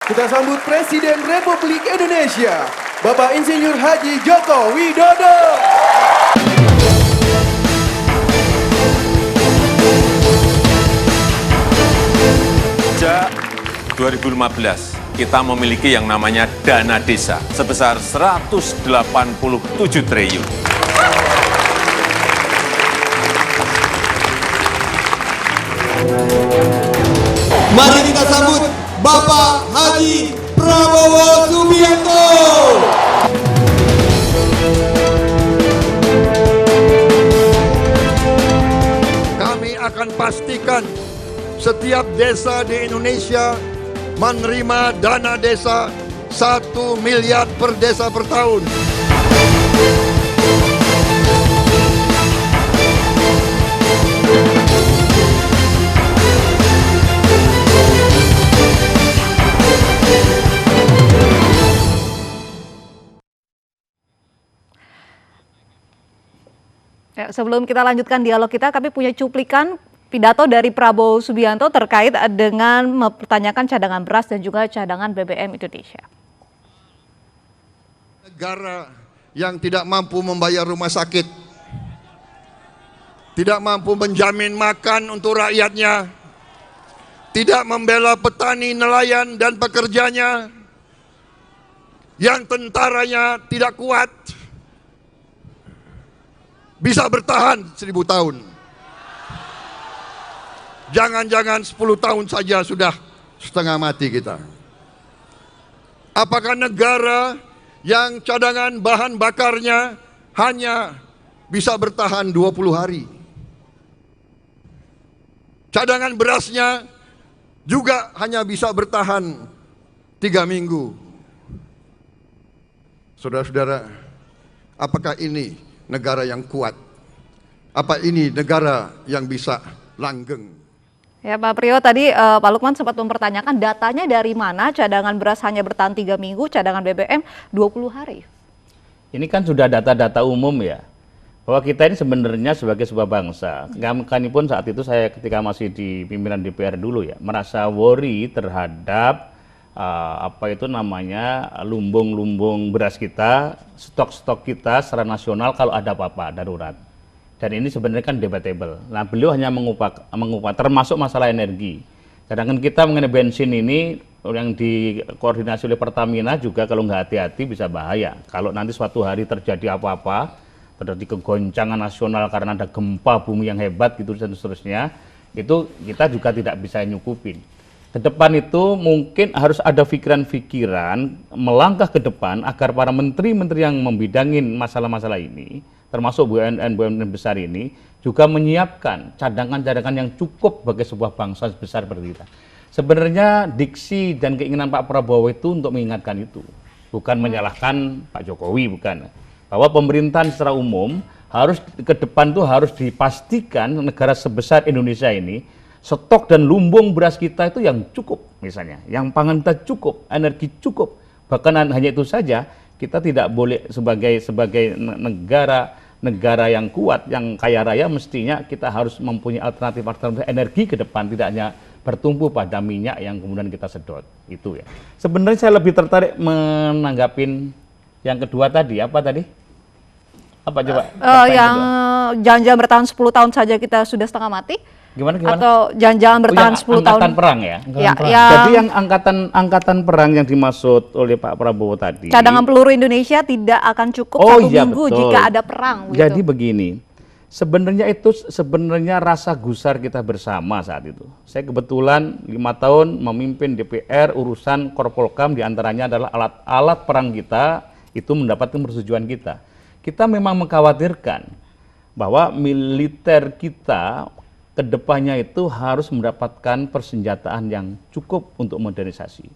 Kita sambut Presiden Republik Indonesia, Bapak Insinyur Haji Joko Widodo. Sejak 2015, kita memiliki yang namanya dana desa sebesar 187 triliun. Mari kita sambut Bapak Haji Prabowo Subianto. Kami akan pastikan setiap desa di Indonesia menerima dana desa 1 miliar per desa per tahun. Ya, sebelum kita lanjutkan dialog kita, kami punya cuplikan pidato dari Prabowo Subianto terkait dengan mempertanyakan cadangan beras dan juga cadangan BBM Indonesia. Negara yang tidak mampu membayar rumah sakit, tidak mampu menjamin makan untuk rakyatnya, tidak membela petani, nelayan, dan pekerjanya, yang tentaranya tidak kuat, bisa bertahan 1000 tahun. Jangan-jangan 10 tahun saja sudah setengah mati kita. Apakah negara yang cadangan bahan bakarnya hanya bisa bertahan 20 hari? Cadangan berasnya juga hanya bisa bertahan 3 minggu. Saudara-saudara, apakah ini negara yang kuat? Apa ini negara yang bisa langgeng? Ya Pak Priyo, tadi Pak Lukman sempat mempertanyakan datanya dari mana cadangan beras hanya bertahan 3 minggu, cadangan BBM 20 hari. Ini kan sudah data-data umum ya, bahwa kita ini sebenarnya sebagai sebuah bangsa, kami pun saat itu saya ketika masih di pimpinan DPR dulu ya, merasa worry terhadap lumbung-lumbung beras kita, stok-stok kita secara nasional kalau ada apa-apa darurat. Dan ini sebenarnya kan debatable. Nah, beliau hanya mengupas termasuk masalah energi. Sedangkan kita mengenai bensin ini yang dikoordinasi oleh Pertamina juga kalau nggak hati-hati bisa bahaya. Kalau nanti suatu hari terjadi apa-apa, terjadi kegoncangan nasional karena ada gempa bumi yang hebat gitu dan seterusnya, itu kita juga tidak bisa nyukupin. Ke depan itu mungkin harus ada pikiran-pikiran melangkah ke depan agar para menteri-menteri yang membidangin masalah-masalah ini, termasuk BUMN besar ini, juga menyiapkan cadangan-cadangan yang cukup bagi sebuah bangsa besar seperti kita. Sebenarnya diksi dan keinginan Pak Prabowo itu untuk mengingatkan itu, bukan menyalahkan Pak Jokowi, bukan. Bahwa pemerintahan secara umum harus ke depan tuh harus dipastikan negara sebesar Indonesia ini stok dan lumbung beras kita itu yang cukup, misalnya, yang pangan kita cukup, energi cukup. Bahkan hanya itu saja, kita tidak boleh sebagai negara yang kuat, yang kaya raya, mestinya kita harus mempunyai alternatif energi ke depan, tidak hanya bertumpu pada minyak yang kemudian kita sedot. Itu ya. Sebenarnya saya lebih tertarik menanggapin yang kedua tadi, apa tadi? Apa coba? Yang jangan-jangan bertahan 10 tahun saja kita sudah setengah mati? Gimana? Atau jangan-jangan bertahan 10 tahun? Angkatan perang ya? Jadi yang angkatan perang yang dimaksud oleh Pak Prabowo tadi. Cadangan peluru Indonesia tidak akan cukup 1 minggu betul. Jika ada perang. Gitu. Jadi begini, sebenarnya rasa gusar kita bersama saat itu. Saya kebetulan 5 tahun memimpin DPR, urusan Korpolkam diantaranya adalah alat perang kita itu mendapatkan persetujuan kita. Kita memang mengkhawatirkan bahwa militer kita kedepannya itu harus mendapatkan persenjataan yang cukup untuk modernisasi.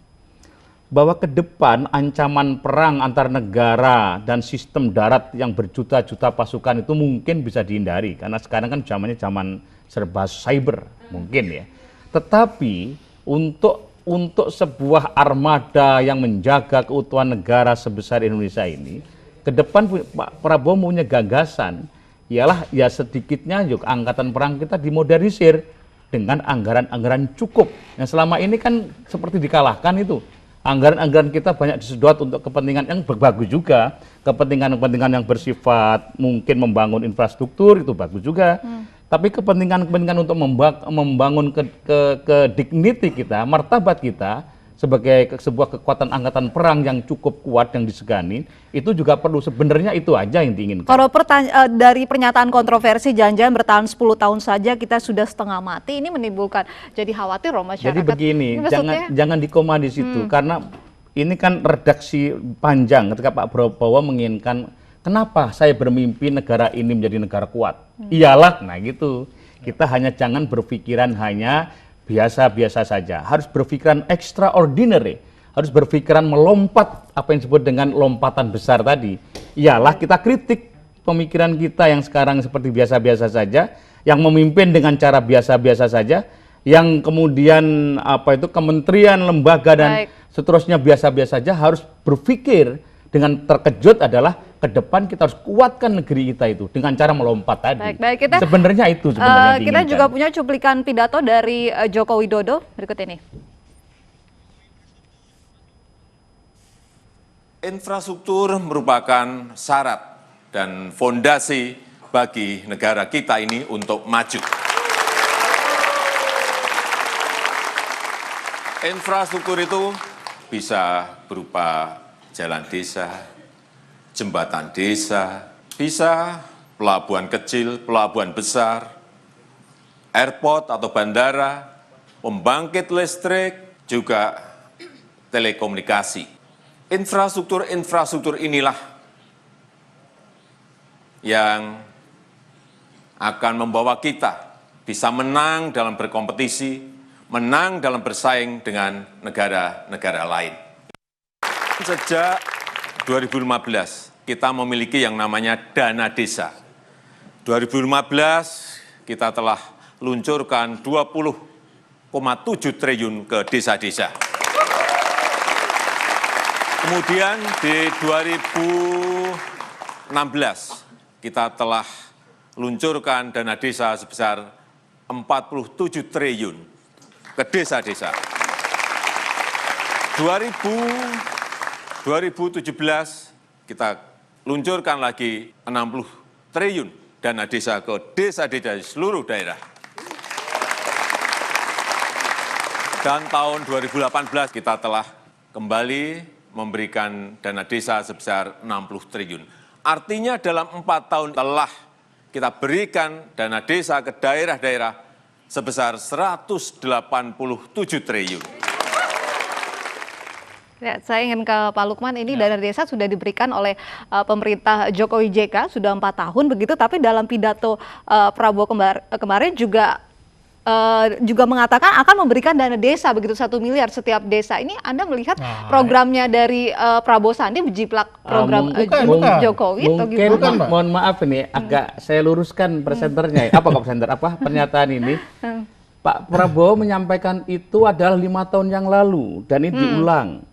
Bahwa ke depan ancaman perang antar negara dan sistem darat yang berjuta-juta pasukan itu mungkin bisa dihindari. Karena sekarang kan zaman serba cyber mungkin ya. Tetapi untuk sebuah armada yang menjaga keutuhan negara sebesar Indonesia ini, ke depan Pak Prabowo punya gagasan, ialah ya sedikitnya juga angkatan perang kita dimodernisir dengan anggaran-anggaran cukup. Yang selama ini kan seperti dikalahkan itu. Anggaran-anggaran kita banyak disedot untuk kepentingan yang bagus juga, kepentingan-kepentingan yang bersifat mungkin membangun infrastruktur itu bagus juga. Tapi kepentingan-kepentingan untuk membangun ke dignity kita, martabat kita sebagai sebuah kekuatan angkatan perang yang cukup kuat yang disegani, itu juga perlu, sebenarnya itu aja yang diinginkan. Kalau dari pernyataan kontroversi jangan-jangan bertahan 10 tahun saja kita sudah setengah mati, ini menimbulkan jadi khawatir loh masyarakat. Jadi begini, Ini jangan dikoma di situ, karena ini kan redaksi panjang ketika Pak Prabowo menginginkan kenapa saya bermimpi negara ini menjadi negara kuat. Iyalah, nah gitu. Kita hanya jangan berpikiran hanya biasa-biasa saja, harus berpikiran extraordinary, harus berpikiran melompat, apa yang disebut dengan lompatan besar tadi. Iyalah, kita kritik pemikiran kita yang sekarang seperti biasa-biasa saja, yang memimpin dengan cara biasa-biasa saja, yang kemudian apa itu kementerian, lembaga dan seterusnya biasa-biasa saja, harus berpikir dengan terkejut adalah ke depan kita harus kuatkan negeri kita itu dengan cara melompat tadi. Baik, kita sebenarnya itu sebenarnya kita juga punya cuplikan pidato dari Joko Widodo berikut ini. Infrastruktur merupakan syarat dan fondasi bagi negara kita ini untuk maju. Infrastruktur itu bisa berupa jalan desa, jembatan desa, bisa pelabuhan kecil, pelabuhan besar, airport atau bandara, pembangkit listrik, juga telekomunikasi. Infrastruktur inilah yang akan membawa kita bisa menang dalam berkompetisi, menang dalam bersaing dengan negara-negara lain. Sejak 2015, kita memiliki yang namanya dana desa. 2015, kita telah luncurkan 20,7 triliun ke desa-desa. Kemudian di 2016, kita telah luncurkan dana desa sebesar 47 triliun ke desa-desa. 2017 kita luncurkan lagi 60 triliun dana desa ke desa-desa di seluruh daerah. Dan tahun 2018 kita telah kembali memberikan dana desa sebesar 60 triliun. Artinya dalam 4 tahun telah kita berikan dana desa ke daerah-daerah sebesar 187 triliun. Ya, saya ingin ke Pak Lukman, ini dana desa sudah diberikan oleh pemerintah Jokowi JK sudah 4 tahun begitu, tapi dalam pidato Prabowo kemarin juga mengatakan akan memberikan dana desa begitu 1 miliar setiap desa. Ini Anda melihat programnya dari Prabowo Sandi berjiplak program Jokowi atau gimana? Mohon maaf ini agak saya luruskan presenternya. Apa kok presenter? Apa pernyataan ini? Pak Prabowo menyampaikan itu adalah 5 tahun yang lalu dan ini diulang.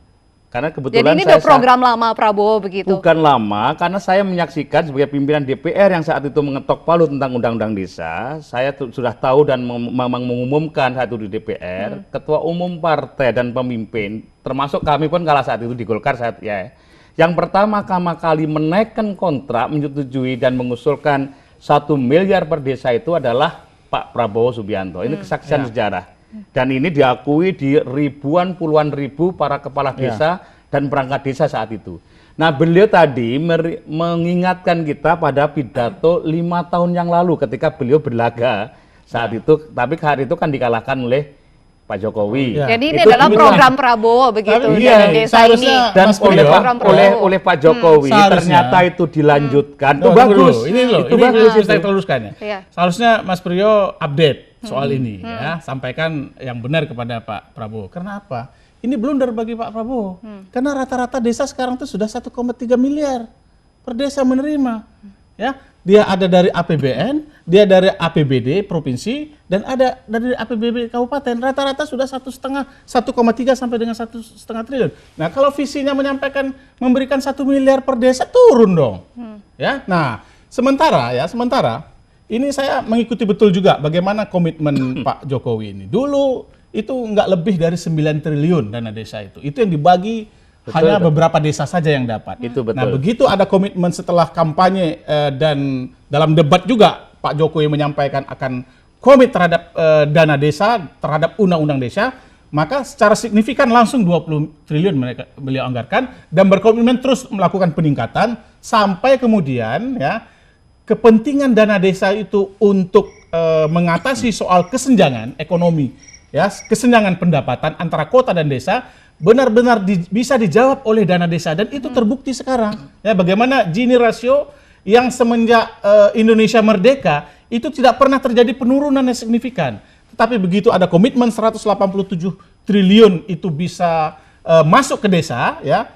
Karena kebetulan jadi ini udah program lama Prabowo begitu? Bukan lama, karena saya menyaksikan sebagai pimpinan DPR yang saat itu mengetok palu tentang undang-undang desa, saya sudah tahu dan memang mengumumkan saat itu di DPR, ketua umum partai dan pemimpin, termasuk kami pun kala saat itu di Golkar saat ya, yang pertama kali menaikkan kontrak, menyetujui dan mengusulkan 1 miliar per desa itu adalah Pak Prabowo Subianto. Ini kesaksian sejarah. Dan ini diakui di ribuan, puluhan ribu para kepala desa dan perangkat desa saat itu. Nah, beliau tadi mengingatkan kita pada pidato 5 tahun yang lalu ketika beliau berlaga saat itu, tapi hari itu kan dikalahkan oleh Pak Jokowi. Jadi ini adalah program Prabowo begitu, dana desa ini. Dan oleh Pak Jokowi ternyata itu dilanjutkan. Itu bagus. Ini bagus saya teruskan ya. Seharusnya Mas Priyo update soal ini ya, sampaikan yang benar kepada Pak Prabowo. Karena apa? Ini blunder bagi Pak Prabowo. Karena rata-rata desa sekarang itu sudah 1,3 miliar per desa menerima. Ya, dia ada dari APBN, dia dari APBD provinsi, dan ada dari APBD kabupaten. Rata-rata sudah 1,3 sampai dengan 1,5 triliun. Nah, kalau visinya menyampaikan memberikan 1 miliar per desa, turun dong. Ya, nah sementara ini saya mengikuti betul juga bagaimana komitmen Pak Jokowi ini. Dulu itu nggak lebih dari 9 triliun dana desa itu. Itu yang dibagi hanya beberapa desa saja yang dapat. Itu betul. Nah, begitu ada komitmen setelah kampanye dan dalam debat juga Pak Jokowi menyampaikan akan komit terhadap dana desa, terhadap undang-undang desa, maka secara signifikan langsung 20 triliun beliau anggarkan dan berkomitmen terus melakukan peningkatan sampai kemudian ya kepentingan dana desa itu untuk mengatasi soal kesenjangan ekonomi, ya kesenjangan pendapatan antara kota dan desa benar-benar bisa dijawab oleh dana desa dan itu terbukti sekarang. Ya bagaimana Gini rasio yang semenjak Indonesia merdeka itu tidak pernah terjadi penurunan yang signifikan. Tetapi begitu ada komitmen 187 triliun itu bisa masuk ke desa, ya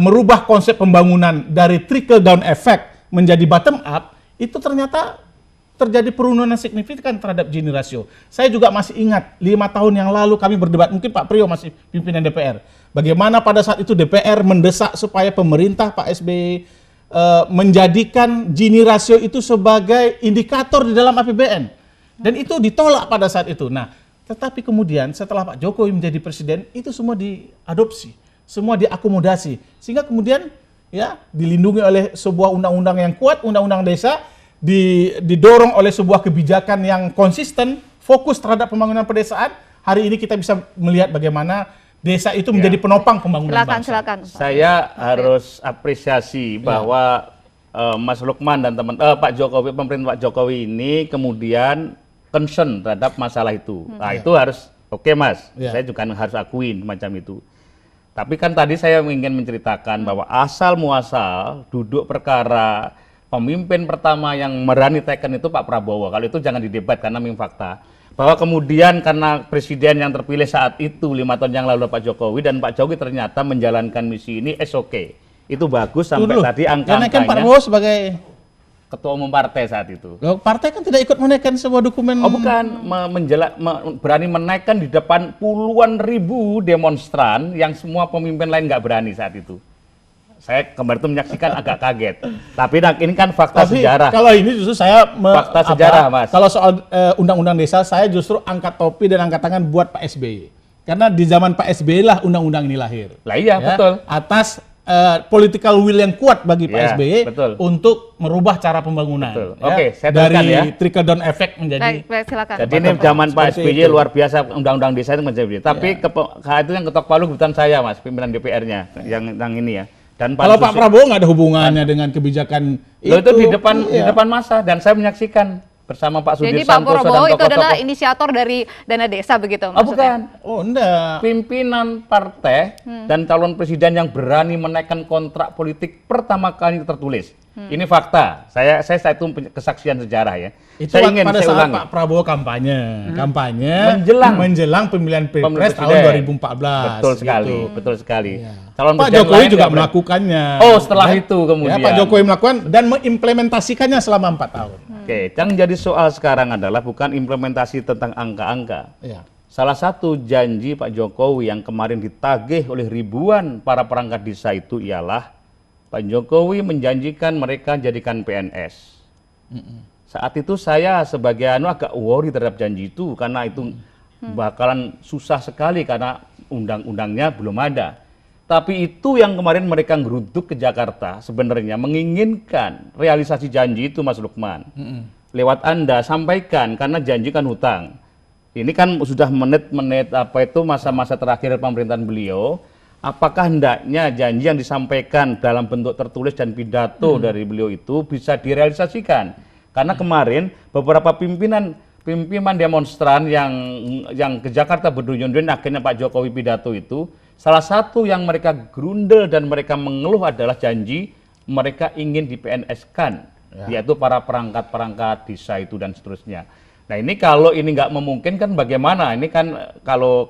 merubah konsep pembangunan dari trickle down effect menjadi bottom up, itu ternyata terjadi penurunan signifikan terhadap Gini rasio. Saya juga masih ingat 5 tahun yang lalu kami berdebat, mungkin Pak Priyo masih pimpinan DPR. Bagaimana pada saat itu DPR mendesak supaya pemerintah Pak SBY menjadikan Gini rasio itu sebagai indikator di dalam APBN. Dan itu ditolak pada saat itu. Nah, tetapi kemudian setelah Pak Jokowi menjadi presiden, itu semua diadopsi, semua diakomodasi. Sehingga kemudian ya dilindungi oleh sebuah undang-undang yang kuat, undang-undang desa, didorong oleh sebuah kebijakan yang konsisten, fokus terhadap pembangunan pedesaan. Hari ini kita bisa melihat bagaimana desa itu menjadi penopang pembangunan bangsa. Silakan. Saya harus apresiasi bahwa Mas Lukman dan Pak Jokowi, pemerintah Pak Jokowi ini kemudian concern terhadap masalah itu. Nah itu harus oke Mas, saya juga harus akuin macam itu. Tapi kan tadi saya ingin menceritakan bahwa asal muasal duduk perkara pemimpin pertama yang berani teken itu Pak Prabowo. Kalau itu jangan didebat karena memang fakta. Bahwa kemudian karena presiden yang terpilih saat itu 5 tahun yang lalu Pak Jokowi, dan Pak Jokowi ternyata menjalankan misi ini oke. Itu bagus sampai tadi angka-angkanya. Kan Prabowo sebagai ketua umum partai saat itu. Loh, partai kan tidak ikut menaikkan sebuah dokumen. Oh bukan, berani menaikkan di depan puluhan ribu demonstran yang semua pemimpin lain nggak berani saat itu. Saya kemarin itu menyaksikan agak kaget. Tapi ini kan fakta sejarah. Kalau ini justru saya fakta sejarah, Mas. Kalau soal undang-undang desa, saya justru angkat topi dan angkat tangan buat Pak SBY. Karena di zaman Pak SBY lah undang-undang ini lahir. Lah iya, ya, betul. Atas political will yang kuat bagi Pak SBY untuk merubah cara pembangunan. Betul. Ya, oke, saya teruskan ya. Dari trickle down effect menjadi. Baik, silakan. Jadi ini zaman Pak SBY luar biasa undang-undang desa itu menjadi. Tapi itu yang ketok palu bukan saya, Mas, pimpinan DPR-nya yang ini ya. Dan kalau Pak Prabowo nggak ada hubungannya dengan kebijakan itu di depan masa, dan saya menyaksikan bersama Pak Sudir Santoso. Jadi Pak Prabowo itu adalah inisiator dari dana desa begitu maksudnya? Oh bukan. Oh enggak. Pimpinan partai dan calon presiden yang berani menaikkan kontrak politik pertama kali tertulis. Ini fakta. Saya itu kesaksian sejarah ya. Itu saya ingin pada saat ulangi. Pak Prabowo kampanye menjelang pemilihan Pilpres tahun 2014. Betul sekali, gitu. betul sekali. Ya. Calon Pak Jokowi juga melakukannya. Oh, setelah itu kemudian. Ya, Pak Jokowi melakukan dan mengimplementasikannya selama 4 tahun. Oke, yang jadi soal sekarang adalah bukan implementasi tentang angka-angka. Ya. Salah satu janji Pak Jokowi yang kemarin ditagih oleh ribuan para perangkat desa itu ialah Pak Jokowi menjanjikan mereka jadikan PNS. Saat itu saya sebagai agak worry terhadap janji itu karena itu bakalan susah sekali karena undang-undangnya belum ada. Tapi itu yang kemarin mereka ngeruduk ke Jakarta sebenarnya menginginkan realisasi janji itu Mas Lukman. Lewat Anda sampaikan karena janji kan hutang. Ini kan sudah menit-menit masa-masa terakhir pemerintahan beliau. Apakah hendaknya janji yang disampaikan dalam bentuk tertulis dan pidato dari beliau itu bisa direalisasikan? Karena kemarin beberapa pimpinan demonstran yang ke Jakarta berduyun-duyun akhirnya Pak Jokowi pidato itu, salah satu yang mereka grundel dan mereka mengeluh adalah janji mereka ingin di PNS-kan, yaitu para perangkat-perangkat desa itu dan seterusnya. Nah ini kalau ini nggak memungkinkan bagaimana? Ini kan kalau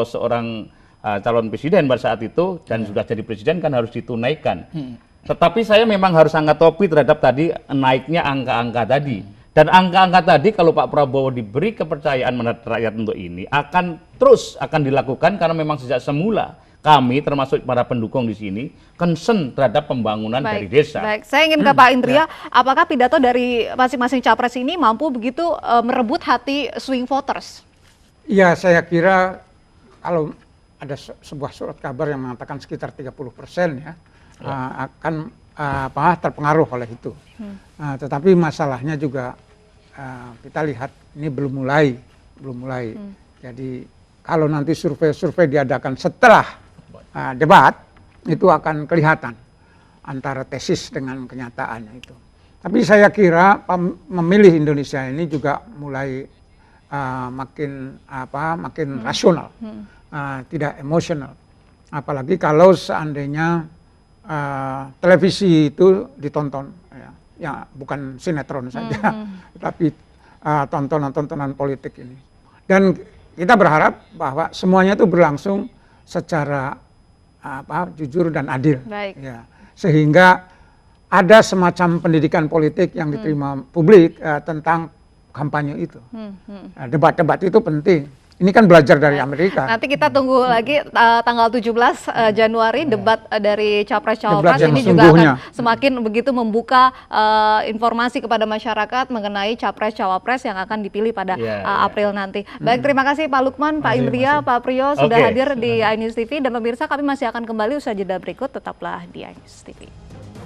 seorang calon presiden pada saat itu dan sudah jadi presiden kan harus ditunaikan. Tetapi saya memang harus angkat topi terhadap tadi naiknya angka-angka tadi. Dan angka-angka tadi kalau Pak Prabowo diberi kepercayaan menurut rakyat untuk ini akan dilakukan karena memang sejak semula kami termasuk para pendukung di sini concern terhadap pembangunan dari desa. Baik, saya ingin ke Pak Indria, apakah pidato dari masing-masing capres ini mampu begitu merebut hati swing voters? Iya, saya kira kalau ada sebuah surat kabar yang mengatakan sekitar 30% ya, akan terpengaruh oleh itu. Tetapi masalahnya juga kita lihat ini belum mulai. Jadi kalau nanti survei diadakan setelah debat, itu akan kelihatan antara tesis dengan kenyataannya itu. Tapi saya kira memilih Indonesia ini juga mulai makin rasional, tidak emosional. Apalagi kalau seandainya televisi itu ditonton, ya bukan sinetron saja, tapi tontonan-tontonan politik ini. Dan kita berharap bahwa semuanya itu berlangsung secara jujur dan adil, ya, sehingga ada semacam pendidikan politik yang diterima publik tentang kampanye itu. Debat-debat itu penting. Ini kan belajar dari Amerika. Nanti kita tunggu lagi tanggal 17 Januari debat dari Capres-Cawapres ini juga akan semakin begitu membuka informasi kepada masyarakat mengenai Capres-Cawapres yang akan dipilih pada April nanti. Baik, terima kasih Pak Lukman, Pak Indria, Pak Priyo sudah hadir di iNews TV, dan pemirsa kami masih akan kembali usai jeda berikut, tetaplah di iNews TV.